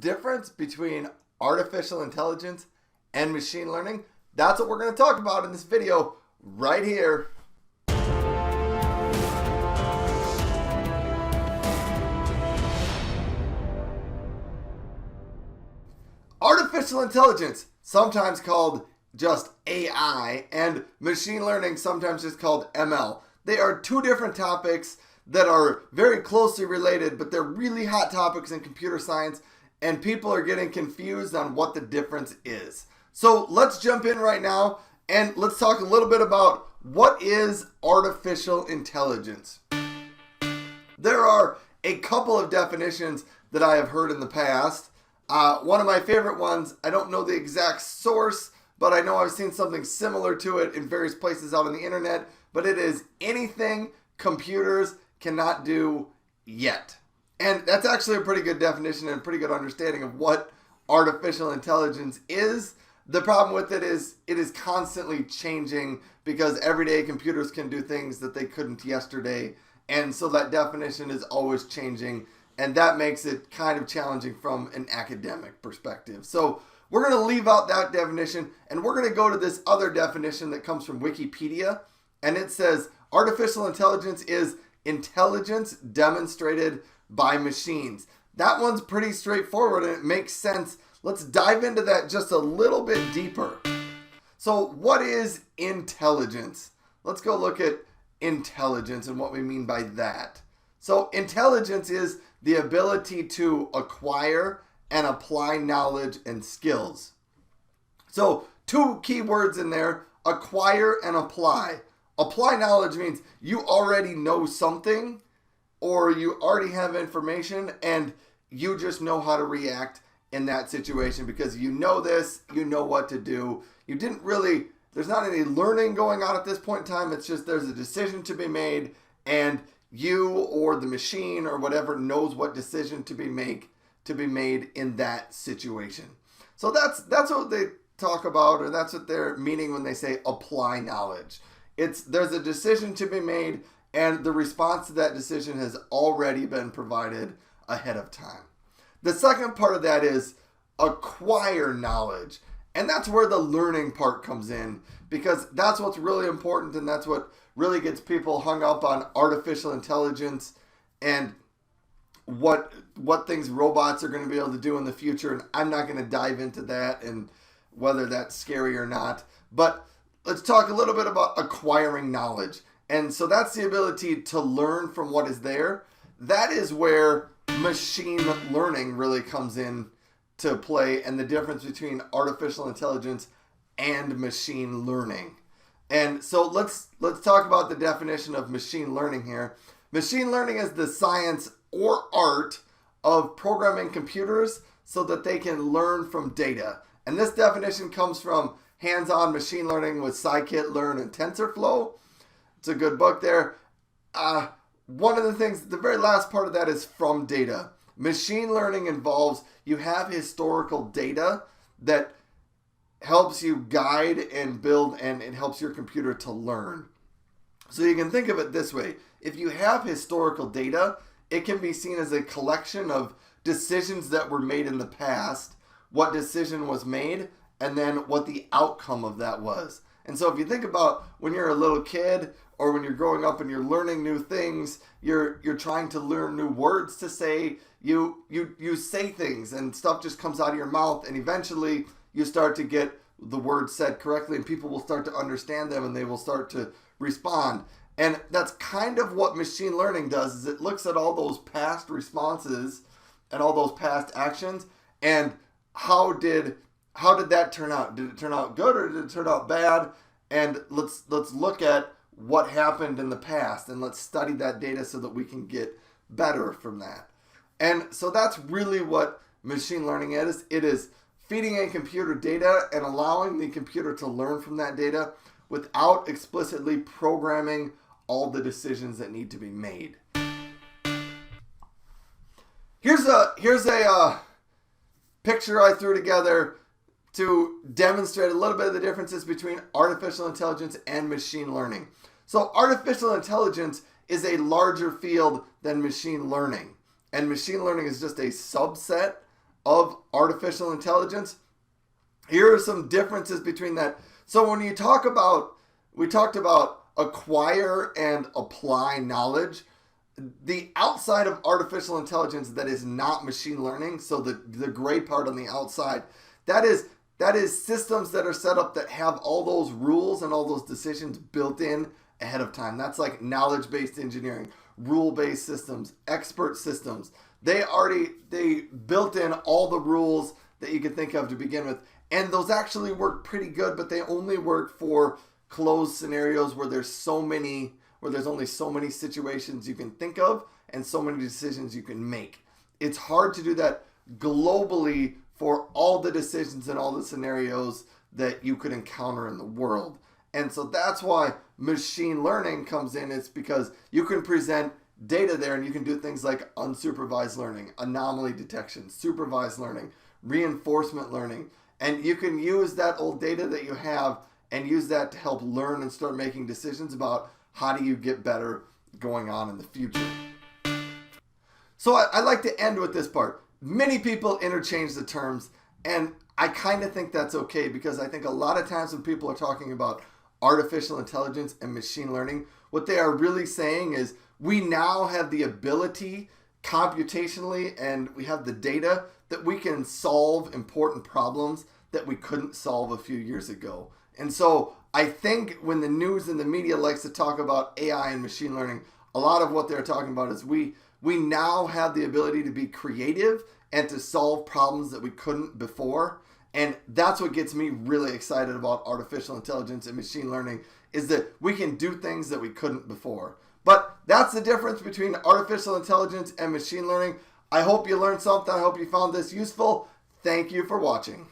difference between artificial intelligence and machine learning? That's what we're going to talk about in this video right here. Artificial intelligence, sometimes called just AI, and machine learning, sometimes just called ML. They are two different topics that are very closely related, but they're really hot topics in computer science, and people are getting confused on what the difference is. So let's jump in right now, and let's talk a little bit about what is artificial intelligence. There are a couple of definitions that I have heard in the past. One of my favorite ones, I don't know the exact source, but I know I've seen something similar to it in various places out on the internet, but it is anything computers cannot do yet. And that's actually a pretty good definition and a pretty good understanding of what artificial intelligence is. The problem with it is constantly changing because everyday computers can do things that they couldn't yesterday. And so that definition is always changing. And that makes it kind of challenging from an academic perspective. So we're going to leave out that definition, and we're going to go to this other definition that comes from Wikipedia. And it says, artificial intelligence is intelligence demonstrated by machines. That one's pretty straightforward, and it makes sense. Let's dive into that just a little bit deeper. So what is intelligence? Let's go look at intelligence and what we mean by that. So intelligence is the ability to acquire and apply knowledge and skills. So two key words in there, acquire and apply. Apply knowledge means you already know something or you already have information and you just know how to react in that situation because you know this, you know what to do. There's not any learning going on at this point in time. It's just there's a decision to be made and you or the machine or whatever knows what decision to be made in that situation. So that's what they talk about, or that's what they're meaning when they say apply knowledge. There's a decision to be made and the response to that decision has already been provided ahead of time. The second part of that is acquire knowledge. And that's where the learning part comes in because that's what's really important and that's what really gets people hung up on artificial intelligence and what things robots are going to be able to do in the future. And I'm not going to dive into that and whether that's scary or not. But let's talk a little bit about acquiring knowledge. And so that's the ability to learn from what is there. That is where machine learning really comes in to play and the difference between artificial intelligence and machine learning. And so let's talk about the definition of machine learning here. Machine learning is the science or art of programming computers so that they can learn from data. And this definition comes from Hands-On Machine Learning with Scikit-Learn and TensorFlow. It's a good book there. One of the things, the very last part of that is from data. Machine learning involves you have historical data that helps you guide and build, and it helps your computer to learn. So you can think of it this way. If you have historical data, it can be seen as a collection of decisions that were made in the past, what decision was made, and then what the outcome of that was. And so if you think about when you're a little kid or when you're growing up and you're learning new things, you're trying to learn new words to say, you say things and stuff just comes out of your mouth and eventually you start to get the words said correctly and people will start to understand them and they will start to respond. And that's kind of what machine learning does, is it looks at all those past responses and all those past actions and how did that turn out? Did it turn out good or did it turn out bad? And let's look at what happened in the past and let's study that data so that we can get better from that. And so that's really what machine learning is. It is feeding a computer data and allowing the computer to learn from that data without explicitly programming all the decisions that need to be made. Here's a picture I threw together to demonstrate a little bit of the differences between artificial intelligence and machine learning. So artificial intelligence is a larger field than machine learning. And machine learning is just a subset of artificial intelligence. Here are some differences between that. So when you talk about, we talked about acquire and apply knowledge. The outside of artificial intelligence that is not machine learning, so the gray part on the outside, that is systems that are set up that have all those rules and all those decisions built in ahead of time. That's like knowledge-based engineering, rule-based systems, expert systems. They built in all the rules that you could think of to begin with. And those actually work pretty good, but they only work for closed scenarios where there's only so many situations you can think of and so many decisions you can make. It's hard to do that globally for all the decisions and all the scenarios that you could encounter in the world. And so that's why machine learning comes in. It's because you can present data there and you can do things like unsupervised learning, anomaly detection, supervised learning, reinforcement learning. And you can use that old data that you have and use that to help learn and start making decisions about how do you get better going on in the future. So I like to end with this part. Many people interchange the terms, and I kind of think that's okay, because I think a lot of times when people are talking about artificial intelligence and machine learning, what they are really saying is we now have the ability computationally, and we have the data that we can solve important problems that we couldn't solve a few years ago. And so I think when the news and the media likes to talk about AI and machine learning, a lot of what they're talking about is we now have the ability to be creative and to solve problems that we couldn't before. And that's what gets me really excited about artificial intelligence and machine learning, is that we can do things that we couldn't before. But that's the difference between artificial intelligence and machine learning. I hope you learned something. I hope you found this useful. Thank you for watching.